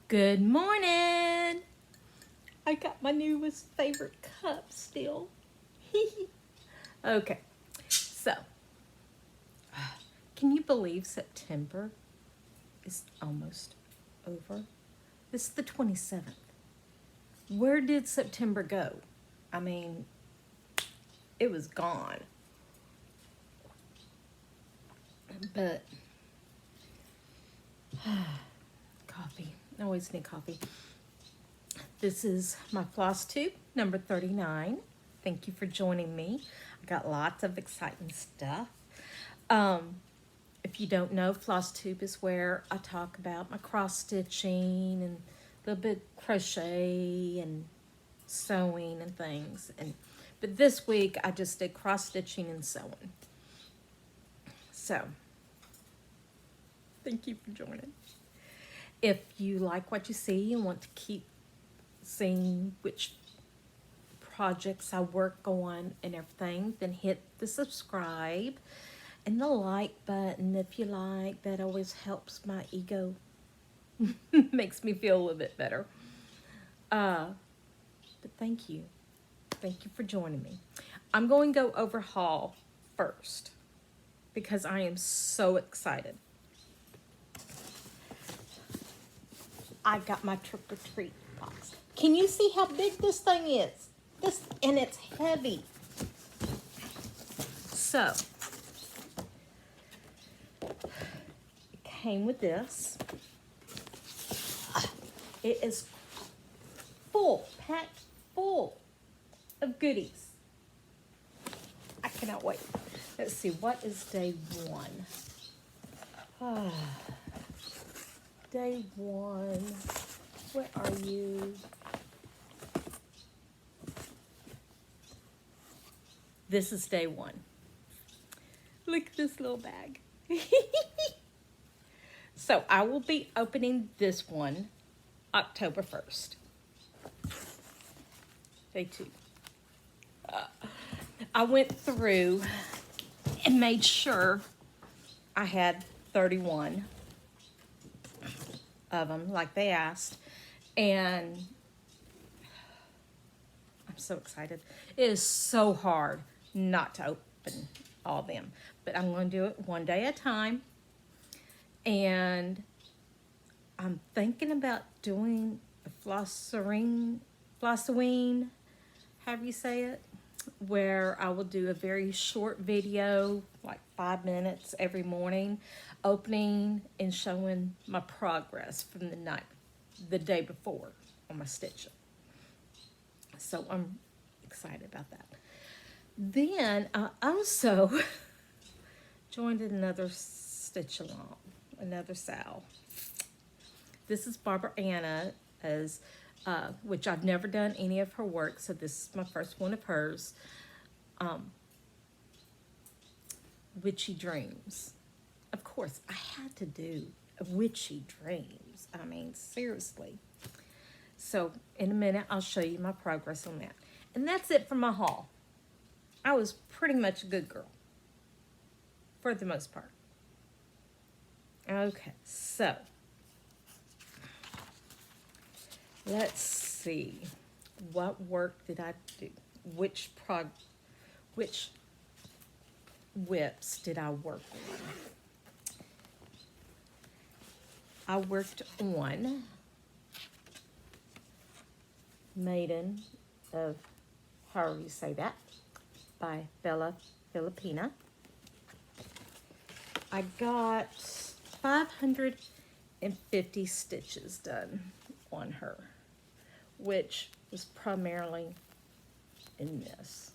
Good morning. I got my newest favorite cup still. Okay, so can you believe September is almost over? This is the 27th. Where did September go? I mean, it was gone. But coffee. I always need coffee. This is my Flosstube number 39. Thank you for joining me. I got lots of exciting stuff. If you don't know, Flosstube is where I talk about my cross stitching and a little bit of crochet and sewing and things. But this week I just did cross stitching and sewing. So, thank you for joining. If you like what you see and want to keep seeing which projects I work on and everything, then hit the subscribe and the like button if you like. That always helps my ego. Makes me feel a little bit better. But thank you. Thank you for joining me. I'm going to go over haul first because I am so excited. I got my trick or treat box. Can you see how big this thing is? And it's heavy. So, it came with this. It is full, packed full of goodies. I cannot wait. Let's see, what is day one? Day one. Where are you? This is day one. Look at this little bag. So I will be opening this one October 1st. Day two. I went through and made sure I had 31 of them like they asked, and I'm so excited. It is so hard not to open all of them, but I'm going to do it one day at a time. And I'm thinking about doing a flossowing, however you say it, where I will do a very short video, like 5 minutes every morning, opening and showing my progress from the day before on my stitching. So I'm excited about that. Then I also joined another stitch along, another Sal. This is Barbara Anna's, which I've never done any of her work, so this is my first one of hers. Witchy Dreams. Of course, I had to do a Witchy Dreams. I mean, seriously. So in a minute, I'll show you my progress on that. And that's it for my haul. I was pretty much a good girl for the most part. Okay, so let's see. What work did I do? Which whips did I work on? I worked on Maiden of, however you say that, by Bella Filipina. I got 550 stitches done on her, which was primarily in this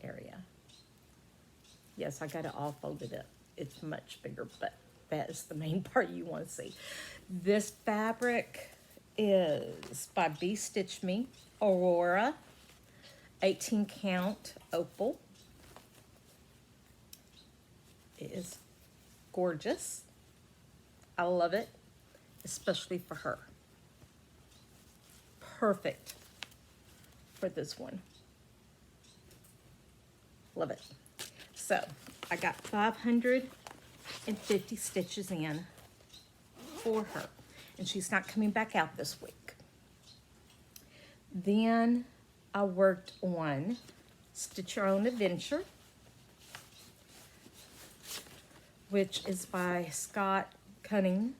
area. Yes, I got it all folded up. It's much bigger, but that is the main part you want to see. This fabric is by Bee Stitch Me, Aurora, 18 count opal. It is gorgeous. I love it, especially for her. Perfect for this one. Love it. So I got 550 stitches in for her. and she's not coming back out this week. Then I worked on Stitch Your Own Adventure, which is by Scott Cunningham.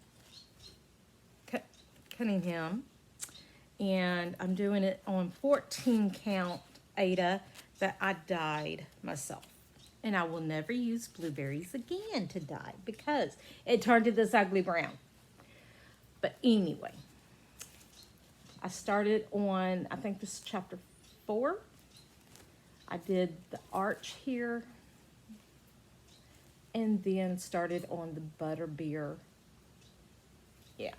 And I'm doing it on 14 count Ada that I dyed myself. And I will never use blueberries again to dye because it turned to this ugly brown. But anyway, I started on, I think this is chapter 4. I did the arch here and then started on the butterbeer. Yeah.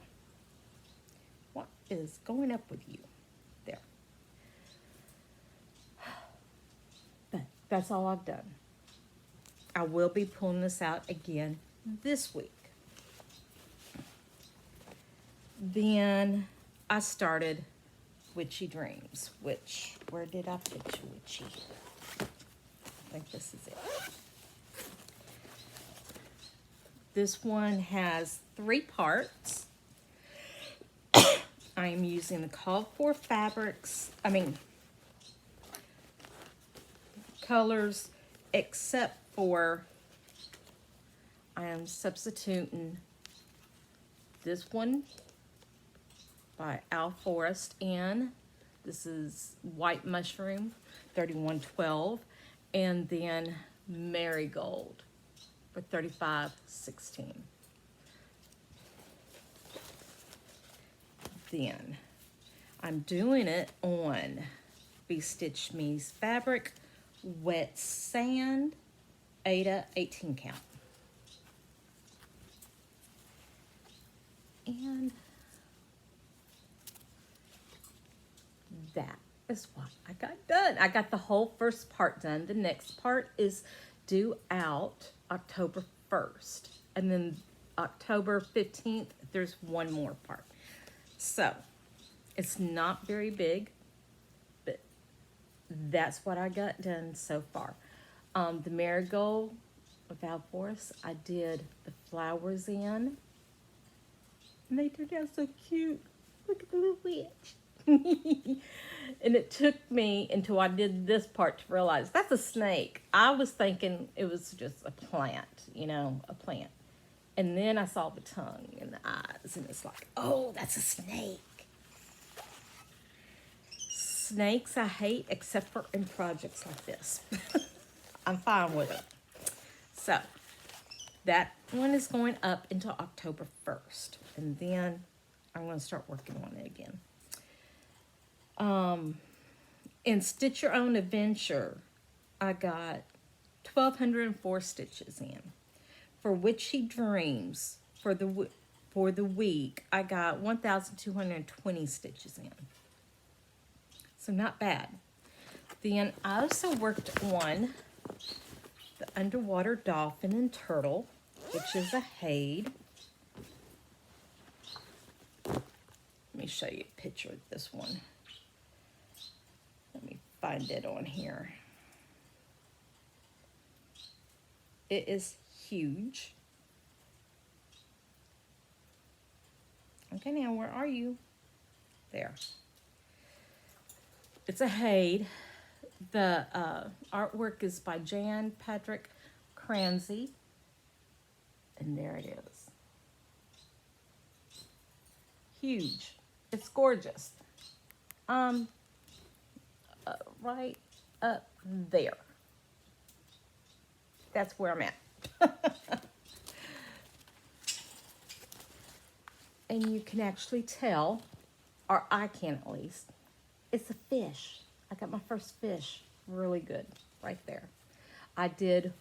What is going up with you? There. But that's all I've done. I will be pulling this out again this week. Then I started Witchy Dreams, which, where did I put you, Witchy? I think this is it. This one has 3 parts. I am using the called for colors, except for I am substituting this one by Al Forrest in. This is White Mushroom, 3112, and then Marigold for 3516. Then I'm doing it on Be Stitch Me's fabric, Wet Sand, Ada 18 count. And that is what I got done. I got the whole first part done. The next part is due out October 1st. And then October 15th, there's one more part. So, it's not very big, but that's what I got done so far. The Marigold with Al Forrest, I did the flowers in. And they turned out so cute. Look at the little witch. And it took me until I did this part to realize that's a snake. I was thinking it was just a plant, a plant. And then I saw the tongue and the eyes, and it's like, oh, that's a snake. Snakes I hate, except for in projects like this. I'm fine with it. So, that one is going up until October 1st. And then I'm going to start working on it again. In Stitch Your Own Adventure, I got 1,204 stitches in. For Witchy Dreams, for the week, I got 1,220 stitches in. So not bad. Then I also worked on the Underwater Dolphin and Turtle, which is a Haid. Let me show you a picture of this one. Let me find it on here. It is huge. Okay, now where are you? There. It's a Haid. The artwork is by Jan Patrick Cransey. And there it is. Huge. It's gorgeous. Right up there. That's where I'm at. And you can actually tell, or I can at least, it's a fish. I got my first fish. Really good. Right there. I did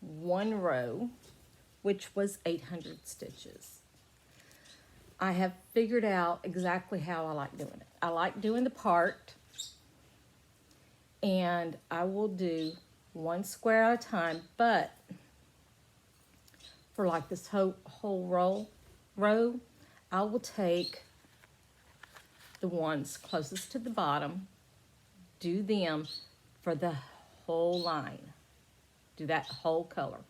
one row, which was 800 stitches. I have figured out exactly how I like doing it. I like doing the part, and I will do one square at a time, but for like this whole row, I will take the ones closest to the bottom, do them for the whole line, do that whole color,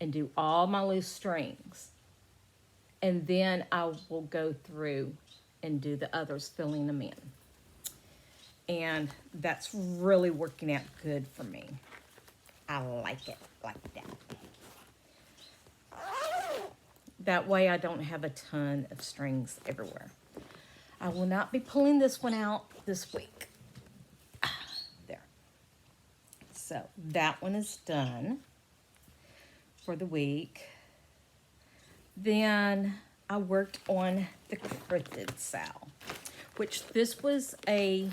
and do all my loose strings. And then I will go through and do the others, filling them in. And that's really working out good for me. I like it like that. That way I don't have a ton of strings everywhere. I will not be pulling this one out this week. There. So that one is done for the week. Then I worked on the cryptid Sal, which this was a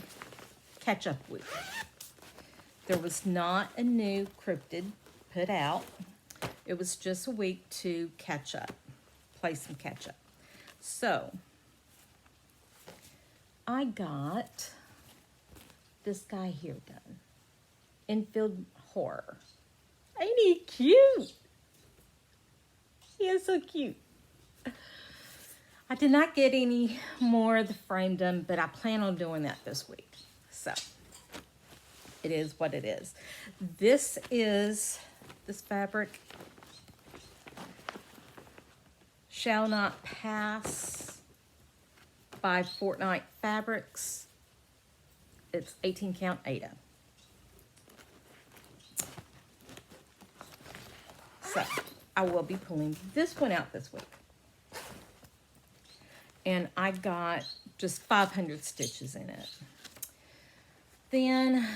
catch-up week. There was not a new cryptid put out. It was just a week to catch up, play some catch up. So I got this guy here done. Infield Horror. Ain't he cute? He is so cute. I did not get any more of the frame done, but I plan on doing that this week. So it is what it is. This fabric Shall Not Pass by Fortnite Fabrics. It's 18 count Ada. So I will be pulling this one out this week. And I got just 500 stitches in it. Then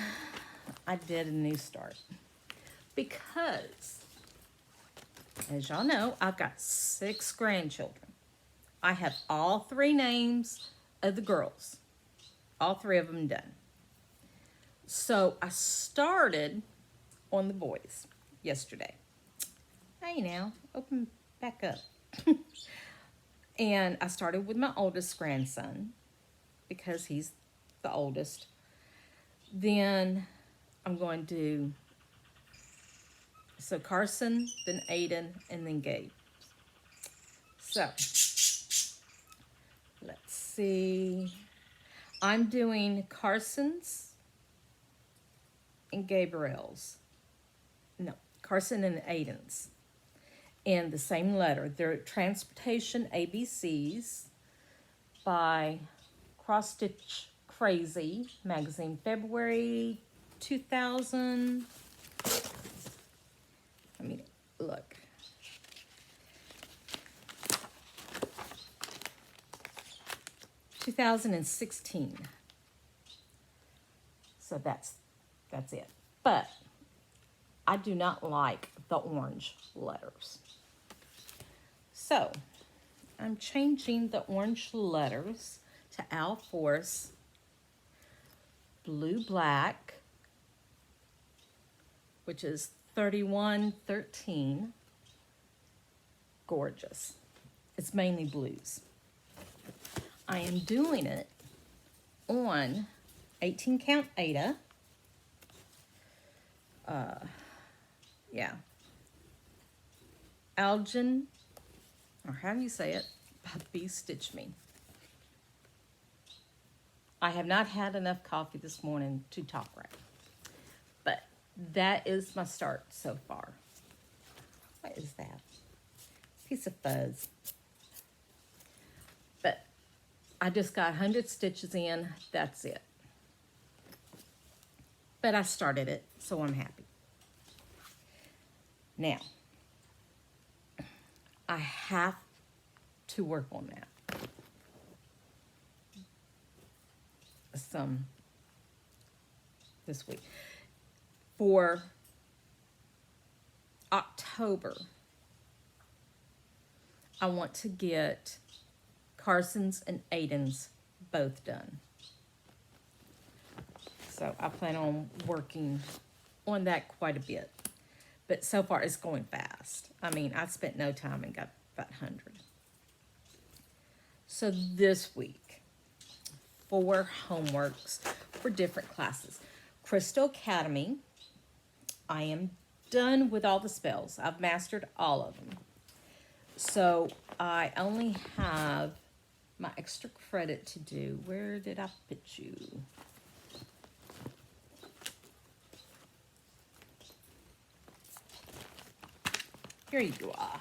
I did a new start because, as y'all know, I've got 6 grandchildren. I have all 3 names of the girls, all 3 of them done. So I started on the boys yesterday. Hey now, open back up. And I started with my oldest grandson because he's the oldest. Then I'm going to do, so Carson, then Aiden, and then Gabe. So, let's see. I'm doing Carson's and Gabriel's. No, Carson and Aiden's. In the same letter. They're Transportation ABCs by Cross Stitch Crazy magazine, February 2000. Let me look. (2016). So that's it. But I do not like the orange letters. So, I'm changing the orange letters to Al Force Blue Black, which is 3113. Gorgeous. It's mainly blues. I am doing it on 18 count Ada. Algin, or how do you say it? Be Stitch Me. I have not had enough coffee this morning to talk right. But that is my start so far. What is that? Piece of fuzz. But I just got 100 stitches in. That's it. But I started it, so I'm happy. Now, I have to work on that. Some this week. For October, I want to get Carson's and Aiden's both done. So I plan on working on that quite a bit. But so far it's going fast. I mean, I spent no time and got about 100. So this week, 4 homeworks for different classes. Crystal Academy, I am done with all the spells. I've mastered all of them. So I only have my extra credit to do. Where did I put you? Here you are.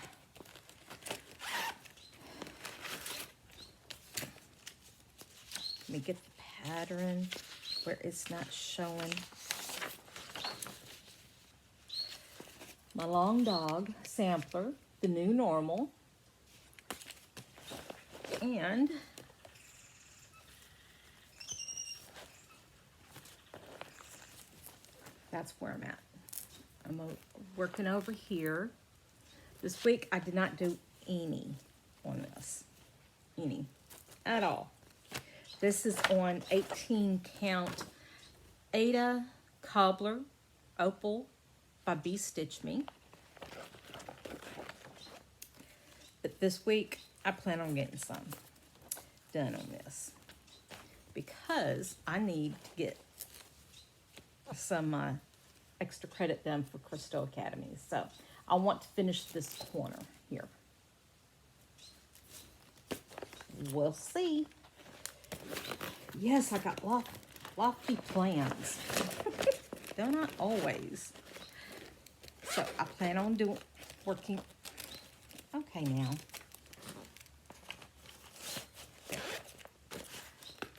me get the pattern where it's not showing. My long dog sampler, the new normal. And that's where I'm at. I'm working over here. This week I did not do any on this. Any at all. This is on 18 count Ada Cobbler Opal by Bee Stitch Me. But this week I plan on getting some done on this because I need to get some extra credit done for Crystal Academy. So I want to finish this corner here. We'll see. Yes, I got lofty plans. They're not always. So I plan on working. Okay, now.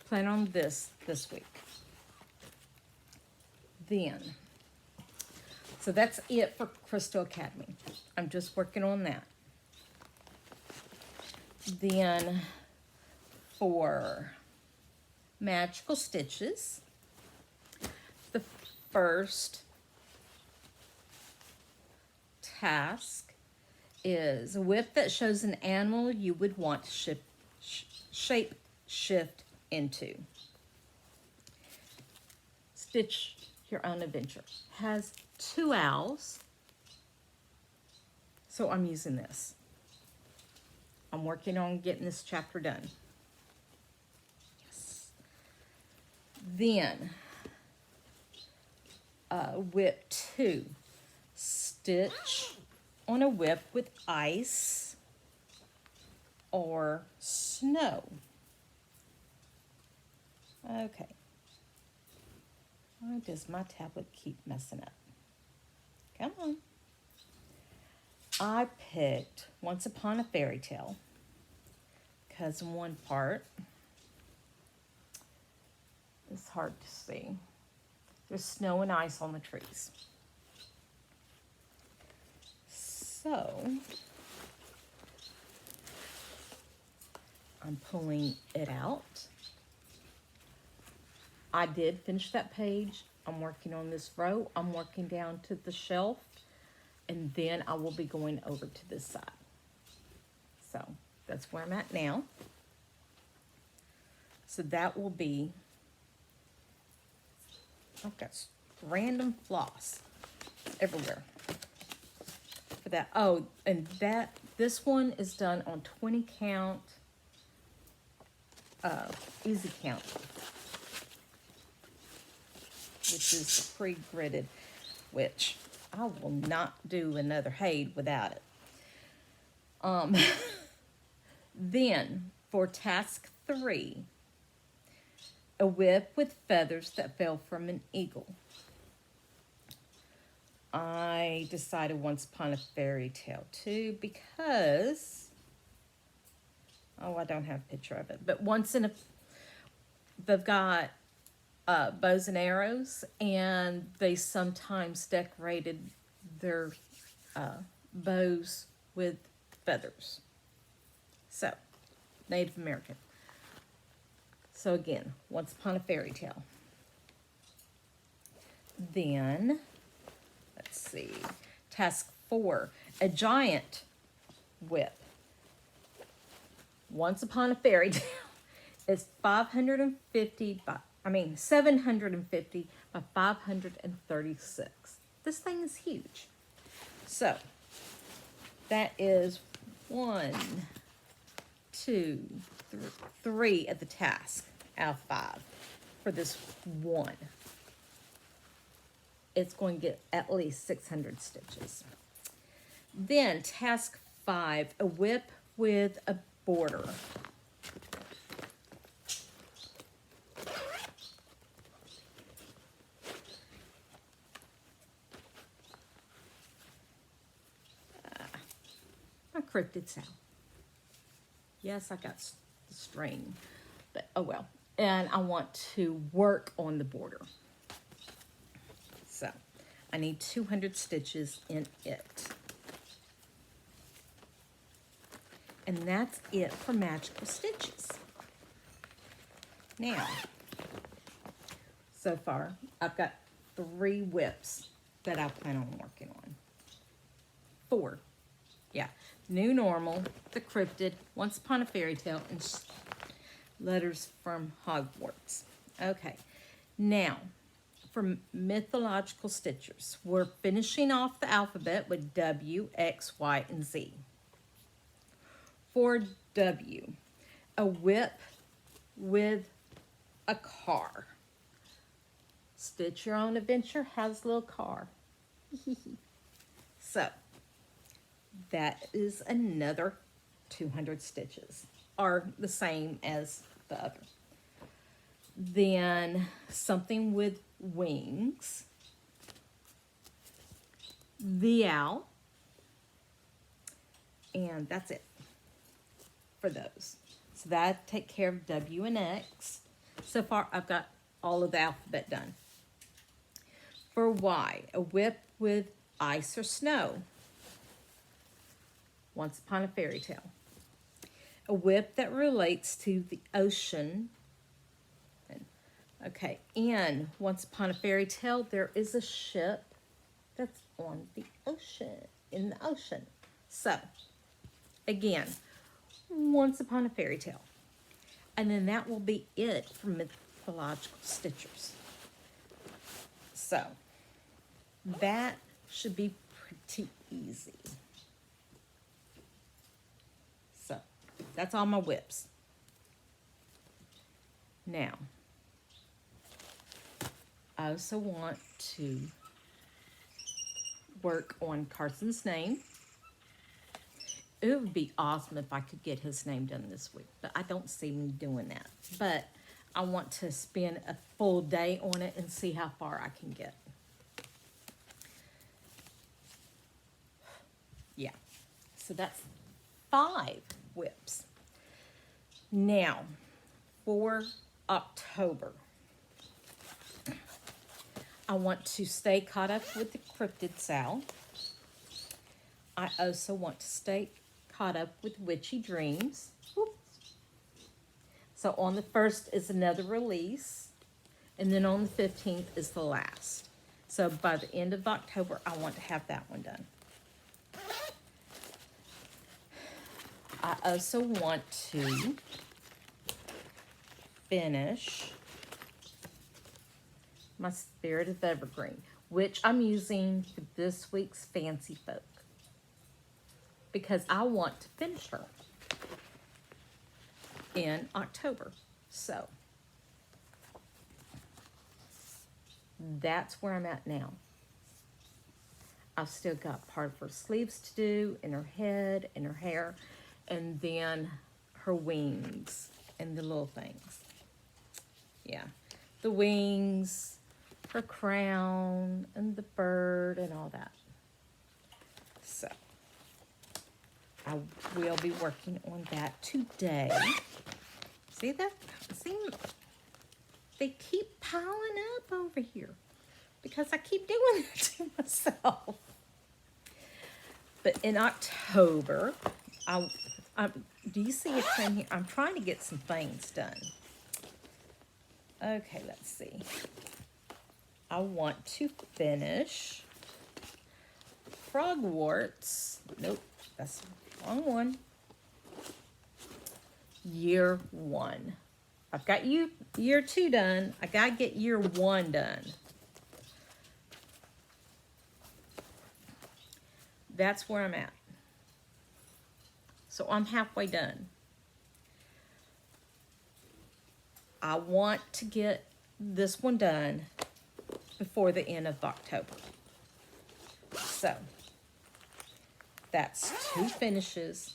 Plan on this week. Then, so that's it for Crystal Academy. I'm just working on that. Then for Magical Stitches, the first task is a whip that shows an animal you would want to shape shift into. Stitch your own adventure. Has 2 owls, so I'm using this. I'm working on getting this chapter done. Yes. Then, whip 2. Stitch on a whip with ice or snow. Okay. Why does my tablet keep messing up? Come on. I picked Once Upon a Fairy Tale because in one part, it's hard to see. There's snow and ice on the trees. So, I'm pulling it out. I did finish that page. I'm working on this row. I'm working down to the shelf. And then I will be going over to this side. So that's where I'm at now. So that will be, I've got random floss everywhere for that. Oh, and this one is done on 20 count, easy count, which is the pre-gridded, which I will not do another Haid without it. Then, for task 3, a whip with feathers that fell from an eagle. I decided Once Upon a Fairy Tale too because, I don't have a picture of it, but they've got bows and arrows, and they sometimes decorated their bows with feathers. So, Native American. So again, Once Upon a Fairy Tale. Then, let's see, task 4, a giant whip. Once Upon a Fairy Tale is 750 by 536. This thing is huge. So, that is 1, 2, 3 at the task out of 5 for this one. It's going to get at least 600 stitches. Then, task 5, a whip with a border. My cryptid sound. Yes, I got the string, but oh well. and I want to work on the border. So I need 200 stitches in it. And that's it for magical stitches. Now, so far, I've got 3 whips that I plan on working on. 4. Yeah. New Normal, The Cryptid, Once Upon a Fairy Tale, and Letters from Hogwarts. Okay. Now, for mythological stitchers, we're finishing off the alphabet with W, X, Y, and Z. For W, a whip with a car. Stitch Your Own Adventure has a little car. So, that is another 200 stitches, are the same as the other. Then something with wings, the owl, and that's it for those. So that take care of W and X. So far, I've got all of the alphabet done. For Y, a whip with ice or snow. Once Upon a Fairy Tale. A whip that relates to the ocean. Okay, and Once Upon a Fairy Tale, there is a ship that's on the ocean, in the ocean. So, again, Once Upon a Fairy Tale. And then that will be it for mythological stitchers. So, that should be pretty easy. So, that's all my whips. Now, I also want to work on Carson's name. It would be awesome if I could get his name done this week, but I don't see me doing that. But I want to spend a full day on it and see how far I can get. Yeah, so that's 5 whips. Now, for October, I want to stay caught up with the Cryptid Sal. I also want to stay caught up with Witchy Dreams. Oops. So on the 1st is another release, and then on the 15th is the last. So by the end of October, I want to have that one done. I also want to finish my Spirit of Evergreen, which I'm using for this week's Fancy Folk, because I want to finish her in October. So that's where I'm at now. I've still got part of her sleeves to do, and her head, and her hair, and then her wings, and the little things. Yeah, the wings, her crown, and the bird, and all that. So I will be working on that today. See that? See, they keep piling up over here because I keep doing it to myself. But in October, do you see a trend here? I'm trying to get some things done. Okay, let's see. I want to finish Frogwarts. Nope, that's the wrong one. Year 1. I've got year 2 done. I gotta get year 1 done. That's where I'm at. So I'm halfway done. I want to get this one done before the end of October. So that's 3 finishes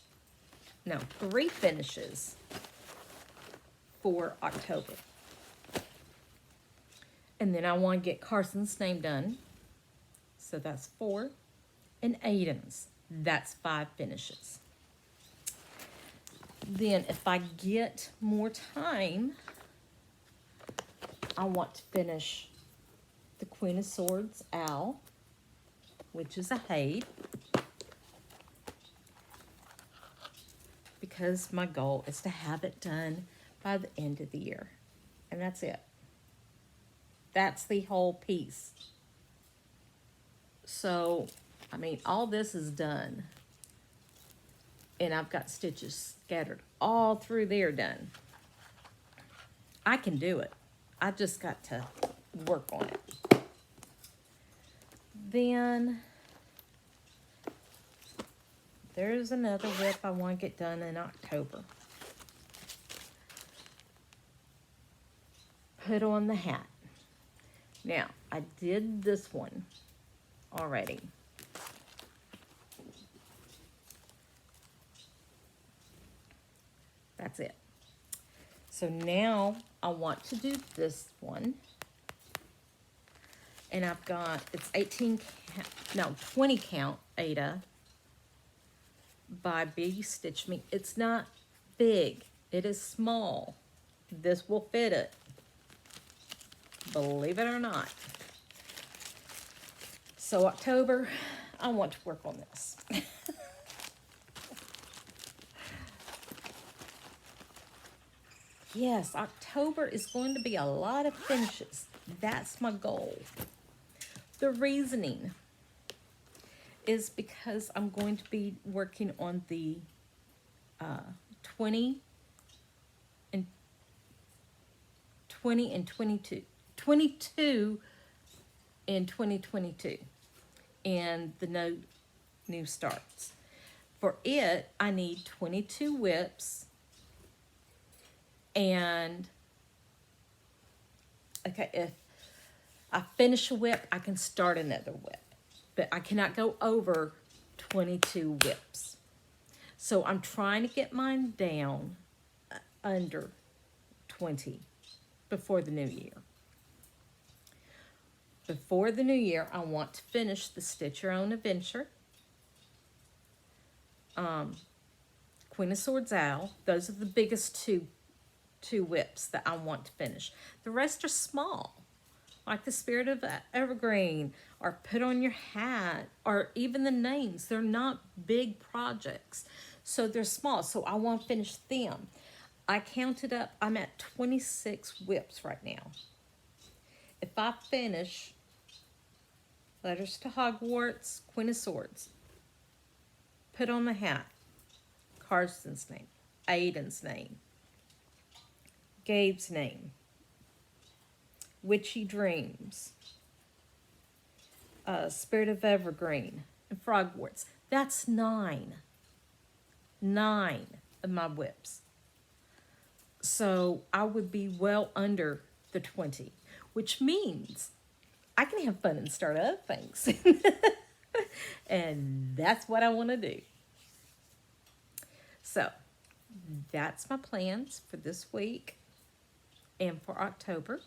for October. And then I want to get Carson's name done. So that's 4. And Aiden's, that's 5 finishes. Then if I get more time, I want to finish the Queen of Swords owl, which is a Haid, because my goal is to have it done by the end of the year. And that's it. That's the whole piece. So, I mean, all this is done. And I've got stitches scattered all through there done. I can do it. I just got to work on it. Then, there's another whip I want to get done in October. Put on the hat. Now, I did this one already. That's it. So now I want to do this one. And I've got, it's 20 count Ada by Big Stitch Me. It's not big. It is small. This will fit it. Believe it or not. So October, I want to work on this. Yes, October is going to be a lot of finishes. That's my goal. The reasoning is because I'm going to be working on the 20 and 22. 22 in 2022. And the new starts. For it, I need 22 whips. And, okay, if I finish a whip, I can start another whip. But I cannot go over 22 whips. So I'm trying to get mine down under 20 before the new year. Before the new year, I want to finish the Stitch Your Own Adventure. Queen of Swords Owl. Those are the biggest two whips that I want to finish. The rest are small, like the Spirit of Evergreen, or Put on Your Hat, or even the names. They're not big projects, so they're small. So I want to finish them. I counted up, I'm at 26 whips right now. If I finish Letters to Hogwarts, Queen of Swords, Put on the Hat, Carson's name, Aiden's name, Gabe's name, Witchy Dreams, Spirit of Evergreen, and Frogwarts. That's 9. 9 of my whips. So I would be well under the 20, which means I can have fun and start other things. And that's what I want to do. So that's my plans for this week and for October.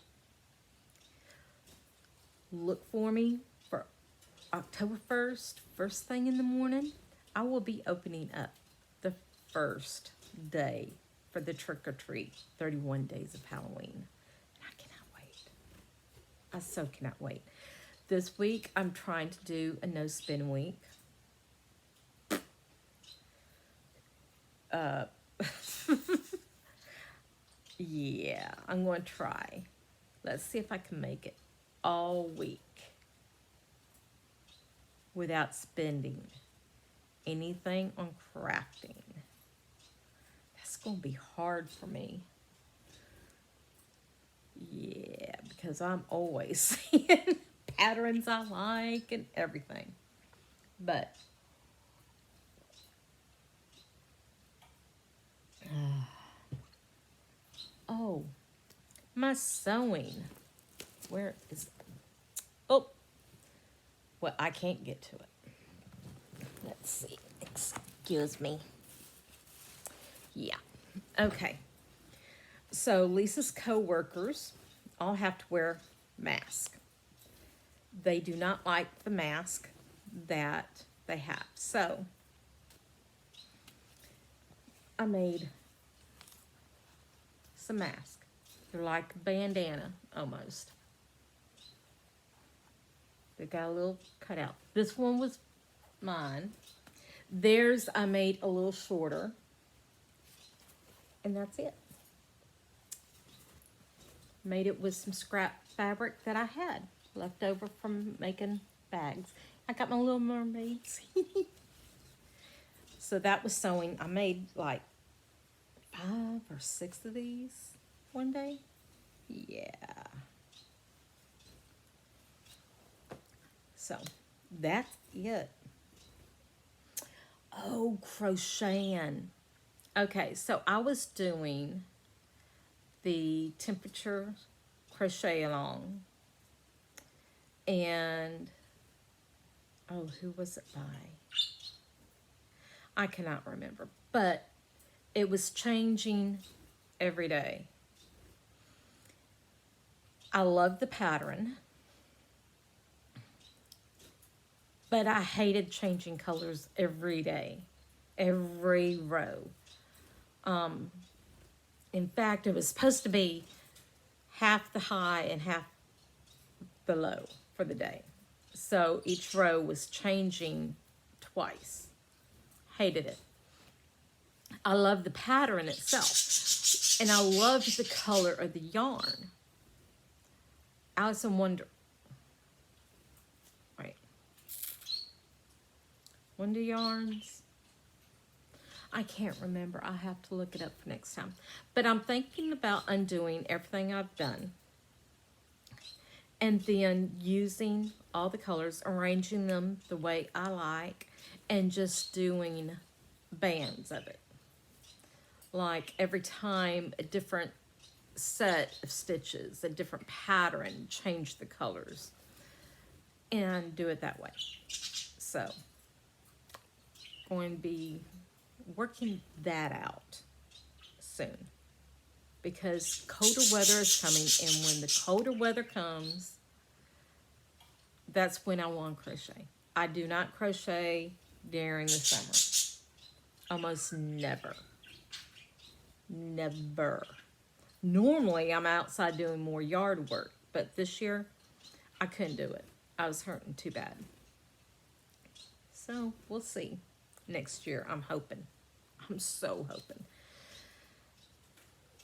Look for me for October 1st, first thing in the morning. I will be opening up the first day for the trick or treat, 31 days of Halloween. And I cannot wait. I so cannot wait. This week, I'm trying to do a no spin week. Yeah, I'm going to try. Let's see if I can make it all week without spending anything on crafting. That's going to be hard for me. Yeah, because I'm always seeing patterns I like and everything. But oh, my sewing. Where is it? Oh, well, I can't get to it. Let's see. Excuse me. Yeah. Okay. So Lisa's co-workers all have to wear masks. They do not like the mask that they have. So I made some masks. They're like a bandana, almost. They got a little cutout. This one was mine. Theirs I made a little shorter. And that's it. Made it with some scrap fabric that I had left over from making bags. I got my little mermaids. So that was sewing. I made like 5 or 6 of these one day. Yeah. So that's it. Oh, crocheting. Okay, so I was doing the temperature crochet along, and oh, who was it by? I cannot remember, but it was changing every day. I love the pattern, but I hated changing colors every day, every row. In fact, it was supposed to be half the high and half the low for the day. So each row was changing twice. Hated it. I love the pattern itself, and I loved the color of the yarn. Alice in Wonder. Wait. Wonder Yarns. I can't remember. I have to look it up for next time. But I'm thinking about undoing everything I've done, and then using all the colors, arranging them the way I like, and just doing bands of it. Like every time a different set of stitches, a different pattern, change the colors, and do it that way. So, going to be working that out soon, because colder weather is coming, and when the colder weather comes, that's when I want to crochet. I do not crochet during the summer. Almost never. Never. Normally, I'm outside doing more yard work, but this year, I couldn't do it. I was hurting too bad. So, we'll see. Next year, I'm hoping. I'm so hoping.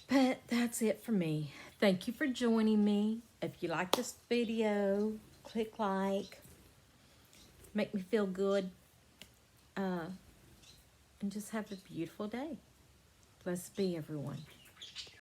But that's it for me. Thank you for joining me. If you like this video, click like. Make me feel good. And just have a beautiful day. Blessed be everyone.